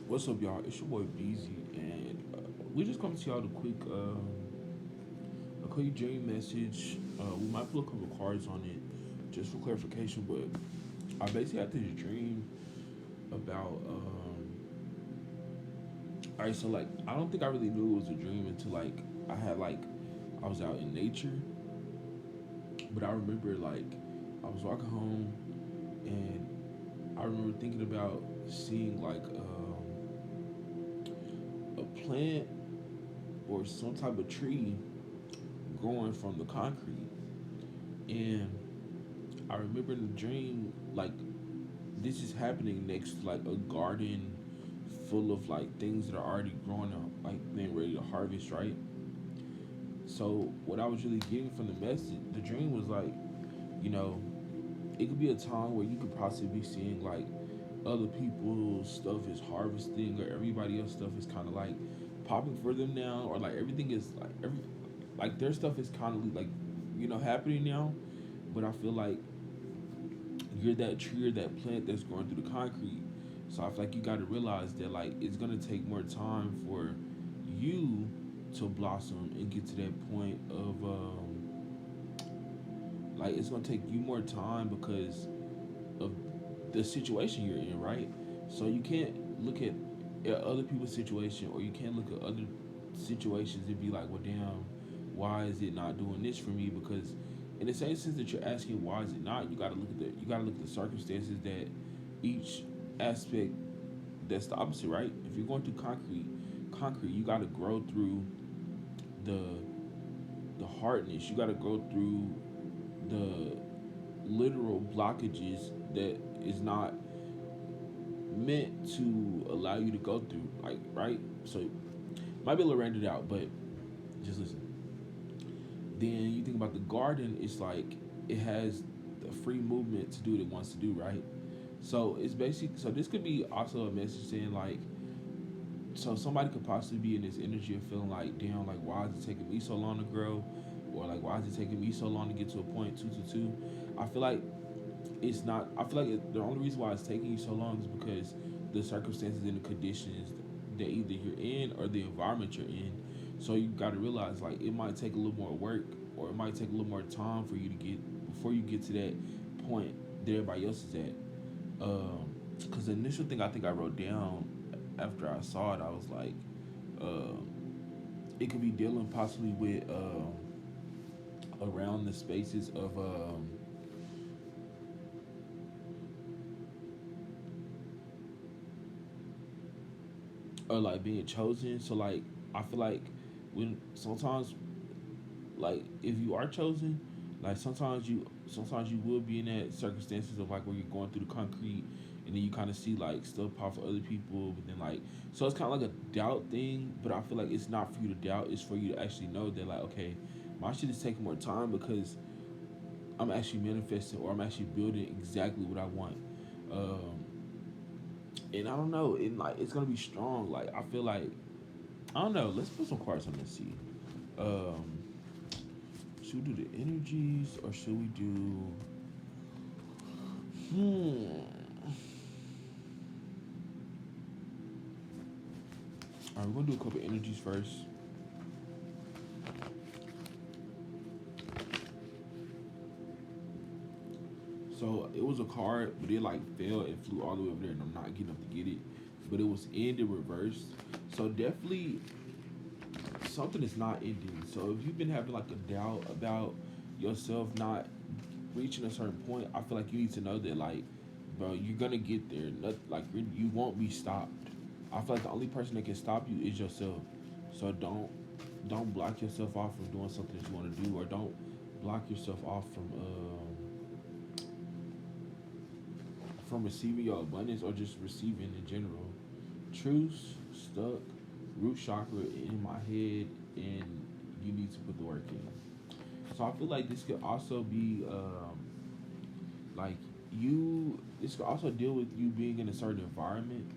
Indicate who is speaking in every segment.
Speaker 1: What's up, y'all? It's your boy Bz, and we just coming to y'all with a quick dream message. We might put a couple cards on it just for clarification, but I basically had this dream about. Alright, so like I don't think I really knew it was a dream until I was out in nature, but I remember I was walking home and I remember thinking about seeing a plant or some type of tree growing from the concrete. And I remember in the dream, this is happening next to like a garden full of like things that are already growing up, like being ready to harvest, right? So what I was really getting from the message, the dream was you know, it could be a time where you could possibly be seeing like other people's stuff is harvesting or everybody else stuff is kind of like popping for them now, or like everything is like their stuff is kind of happening now. But I feel like you're that tree or that plant that's growing through the concrete. So I feel like you got to realize that like it's gonna take more time for you to blossom and get to that point of like it's gonna take you more time because of the situation you're in, right? So you can't look at other people's situation, or you can't look at other situations and be like, well, damn, why is it not doing this for me? Because in the same sense that you're asking why is it not, you gotta look at the circumstances that each aspect that's the opposite, right? If you're going through concrete, you gotta grow through the the hardness. You gotta go through the literal blockages that is not meant to allow you to go through, like, right? So might be a little rendered out, but just listen. Then you think about the garden, it's like it has the free movement to do what it wants to do, right? So it's basic. So this could be also a message saying like, so somebody could possibly be in this energy of feeling like, damn, like why is it taking me so long to grow, or like why is it taking me so long to get to a point two to two. I feel like it's not. I feel like the only reason why it's taking you so long is because the circumstances and the conditions that either you're in or the environment you're in. So you got to realize like it might take a little more work, or it might take a little more time for you to get before you get to that point that everybody else is at. Because the initial thing I think I wrote down after I saw it, I was like, um, it could be dealing possibly with around the spaces of like being chosen. So like I feel like when sometimes like if you are chosen, like sometimes you will be in that circumstances of like where you're going through the concrete, and then you kind of see like stuff pop for other people, but then like so it's kind of like a doubt thing. But I feel like it's not for you to doubt; it's for you to actually know that like okay, my shit is taking more time because I'm actually manifesting, or I'm actually building exactly what I want. Um, and I don't know, and like it's gonna be strong. Like I feel like I don't know. Let's put some cards on this. See. Um, should we do the energies or should we do? All right, we're gonna do a couple energies first. So it was a card, but it like fell and flew all the way over there, and I'm not getting up to get it. But it was end in reverse. So definitely something is not ending. So if you've been having like a doubt about yourself not reaching a certain point, I feel like you need to know that like, bro, you're gonna get there. Not, like you won't be stopped. I feel like the only person that can stop you is yourself. So don't block yourself off from doing something that you want to do, or don't block yourself off from receiving your abundance, or just receiving in general. Truths stuck, root chakra in my head, and you need to put the work in. So I feel like this could also be like you. This could also deal with you being in a certain environment.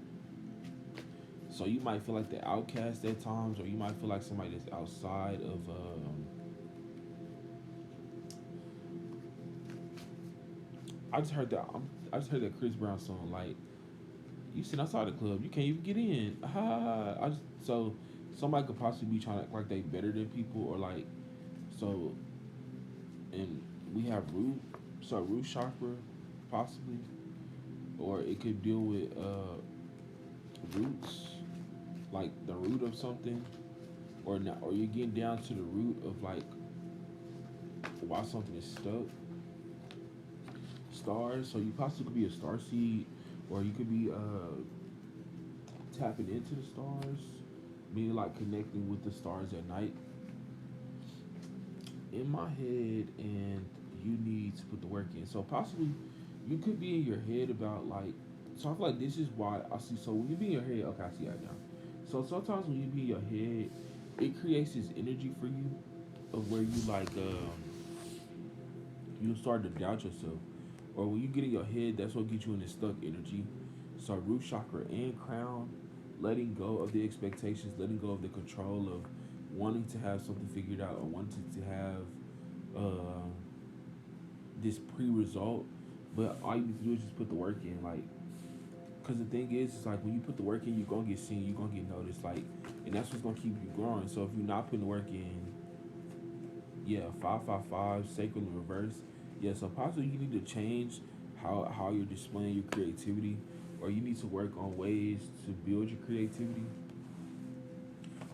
Speaker 1: So you might feel like the outcast at times, or you might feel like somebody that's outside of. I just heard that. I just heard that Chris Brown song. Like You sit outside the club, you can't even get in. Ha ha ha. So somebody could possibly be trying to act like they better than people, or like, so. And we have root chakra, possibly, or it could deal with roots, like the root of something, or not, or you're getting down to the root of like why something is stuck. Stars, so you possibly could be a star seed, or you could be tapping into the stars, meaning like connecting with the stars at night. In my head, and you need to put the work in. So possibly you could be in your head about like, so I feel like this is why I see. So when you be in your head, okay, I see that now. So sometimes when you be in your head, it creates this energy for you of where you like you start to doubt yourself, or when you get in your head, that's what gets you in this stuck energy. So root chakra and crown, letting go of the expectations, letting go of the control of wanting to have something figured out, or wanting to have uh, this pre-result. But all you need to do is just put the work in, like, because the thing is, it's like when you put the work in, you're gonna get seen, you're gonna get noticed, like, and that's what's gonna keep you growing. So if you're not putting the work in, yeah, 555 sacral in reverse. Yeah, so possibly you need to change how you're displaying your creativity, or you need to work on ways to build your creativity.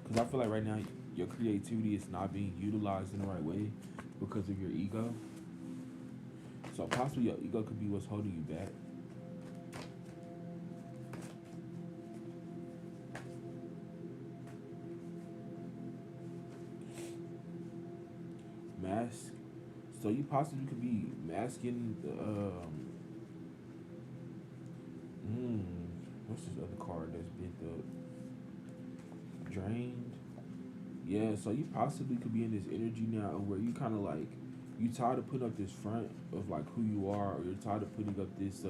Speaker 1: Because I feel like right now your creativity is not being utilized in the right way because of your ego. So possibly your ego could be what's holding you back. Mask. So you possibly could be masking the mm, what's this other card that's been the drained? Yeah, so you possibly could be in this energy now where you kind of like you tired of putting up this front of like who you are, or you're tired of putting up this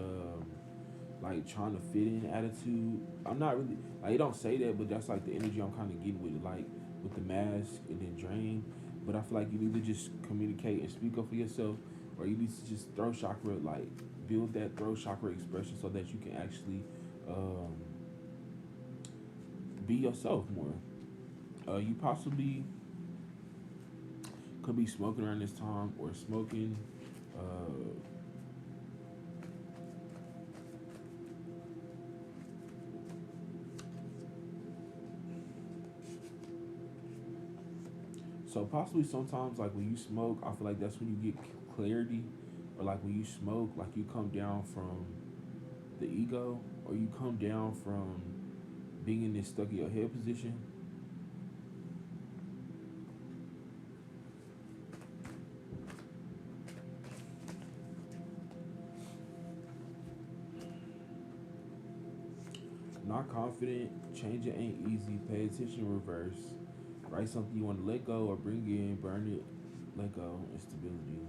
Speaker 1: like trying to fit in attitude. I'm not really like you don't say that, but that's like the energy I'm kind of getting with it, like with the mask and then drain. But I feel like you need to just communicate and speak up for yourself, or you need to just throw chakra, like build that throw chakra expression so that you can actually um, be yourself more. You possibly could be smoking around this time, or smoking. Uh, so possibly sometimes like when you smoke, I feel like that's when you get clarity, or like when you smoke, like you come down from the ego, or you come down from being in this stuck in your head position. Not confident, changing ain't easy. Pay attention in reverse. Write something you want to let go or bring in, burn it, let go, instability.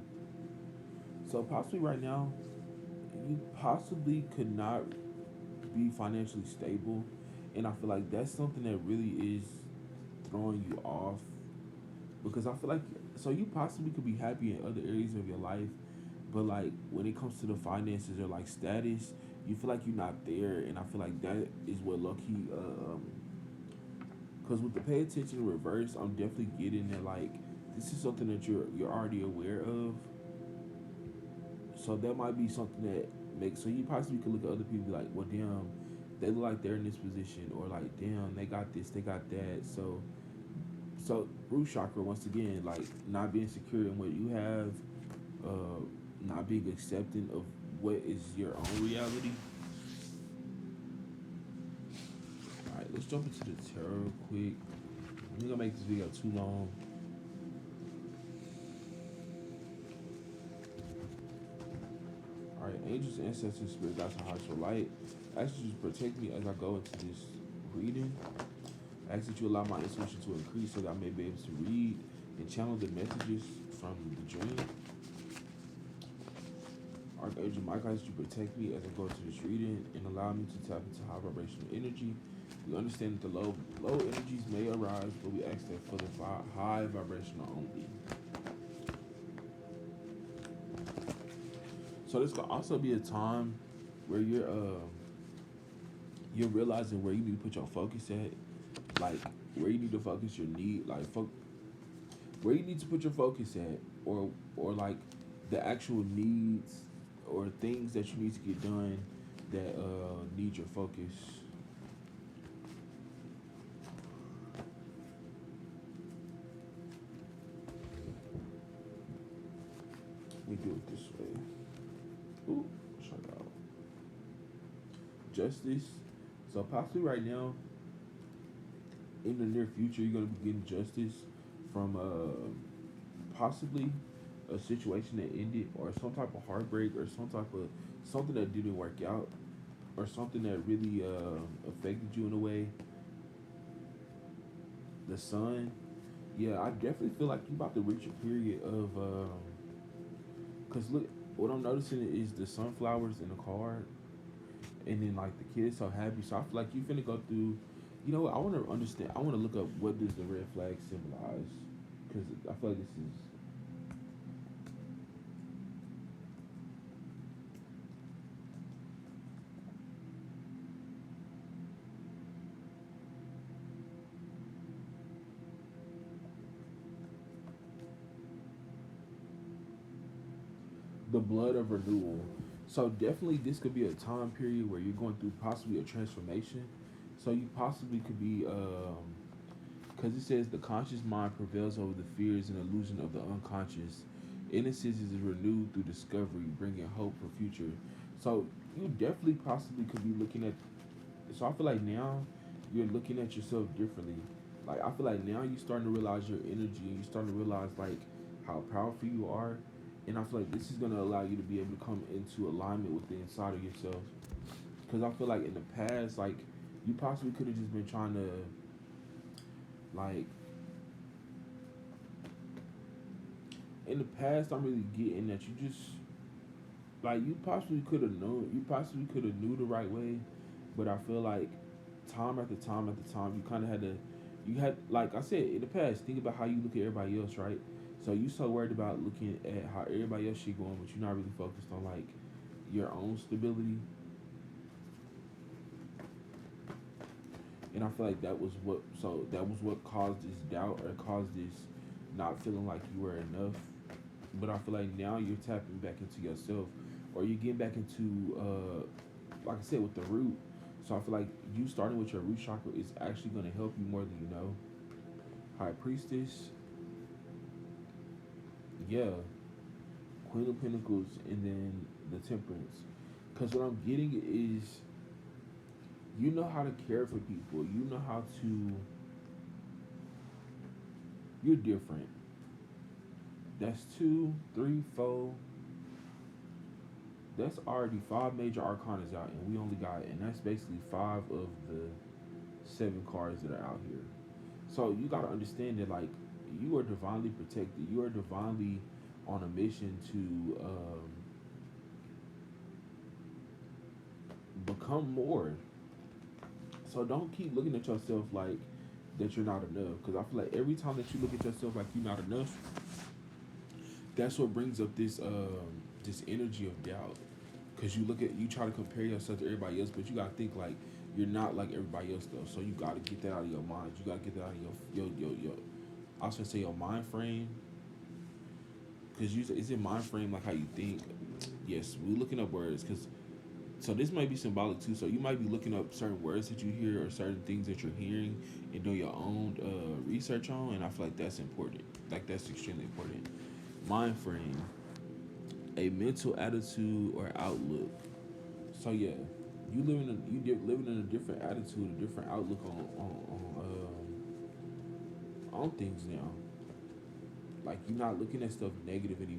Speaker 1: So possibly right now, you possibly could not be financially stable, and I feel like that's something that really is throwing you off, because I feel like so you possibly could be happy in other areas of your life, but like when it comes to the finances or like status, you feel like you're not there, and I feel like that is what lucky. Because with the pay attention in reverse, I'm definitely getting that like this is something that you're already aware of. So that might be something that makes, so you possibly could look at other people and be like, well, damn, they look like they're in this position, or like, damn, they got this, they got that. So root chakra, once again, like not being secure in what you have, uh, not being accepting of what is your own reality. All right, let's jump into the tarot real quick. I'm not gonna make this video too long. All right, angels, ancestors, spirit guides, and hearts of light. I ask you to protect me as I go into this reading. I ask that you allow my intuition to increase so that I may be able to read and channel the messages from the dream. Archangel Michael, I ask you to protect me as I go into this reading and allow me to tap into high vibrational energy. We understand that the low energies may arise, but we ask that for the high vibrational only. So this could also be a time where you're you're realizing where you need to put your focus at, like where you need to focus your need, like where you need to put your focus at, or like the actual needs or things that you need to get done that need your focus. Let me do it this way. Ooh, shut out. Justice. So possibly right now, in the near future, you're gonna be getting justice from possibly a situation that ended, or some type of heartbreak, or some type of something that didn't work out, or something that really affected you in a way. The sun, yeah, I definitely feel like you about to reach a period of, cause look, what I'm noticing is the sunflowers in the card, and then like the kid is so happy. So I feel like you finna go through. You know what? I want to understand. I want to look up what does the red flag symbolize, because I feel like this is the blood of renewal. So definitely, this could be a time period where you're going through possibly a transformation. So you possibly could be, because it says the conscious mind prevails over the fears and illusion of the unconscious. Innocence is renewed through discovery, bringing hope for future. So you definitely possibly could be looking at. So I feel like now you're looking at yourself differently. Like I feel like now you're starting to realize your energy. You're starting to realize like how powerful you are, and I feel like this is gonna allow you to be able to come into alignment with the inside of yourself. Because I feel like in the past, like you possibly could have just been trying to like in the past. I'm really getting that you just like you possibly could have known. You possibly could have knew the right way, but I feel like time after time after time, you kind of had to. You had, like I said in the past, think about how you look at everybody else, right? So you so worried about looking at how everybody else shit going, but you're not really focused on like your own stability. And I feel like that was what. So that was what caused this doubt or caused this not feeling like you were enough. But I feel like now you're tapping back into yourself, or you're getting back into, like I said, with the root. So I feel like you starting with your root chakra is actually going to help you more than you know. High Priestess, yeah, Queen of Pentacles, and then the Temperance. Because what I'm getting is you know how to care for people. You know how to. You're different. That's two, three, four. That's already five major arcanas out, and we only got, and that's basically five of the seven cards that are out here. So you gotta understand that like you are divinely protected. You are divinely on a mission to become more. So don't keep looking at yourself like that you're not enough. Because I feel like every time that you look at yourself like you're not enough, that's what brings up this energy of doubt. Because you try to compare yourself to everybody else, but you gotta think like you're not like everybody else though. So you gotta get that out of your mind. You gotta get that out of your I was gonna say your mind frame. Because you is it mind frame like how you think? Yes, we're looking up words. Because so this might be symbolic too. So you might be looking up certain words that you hear or certain things that you're hearing and doing your own research on. And I feel like that's important. Like that's extremely important. Mind frame, a mental attitude or outlook. So yeah, living in a different attitude, a different outlook on things now. Like you're not looking at stuff negative anymore.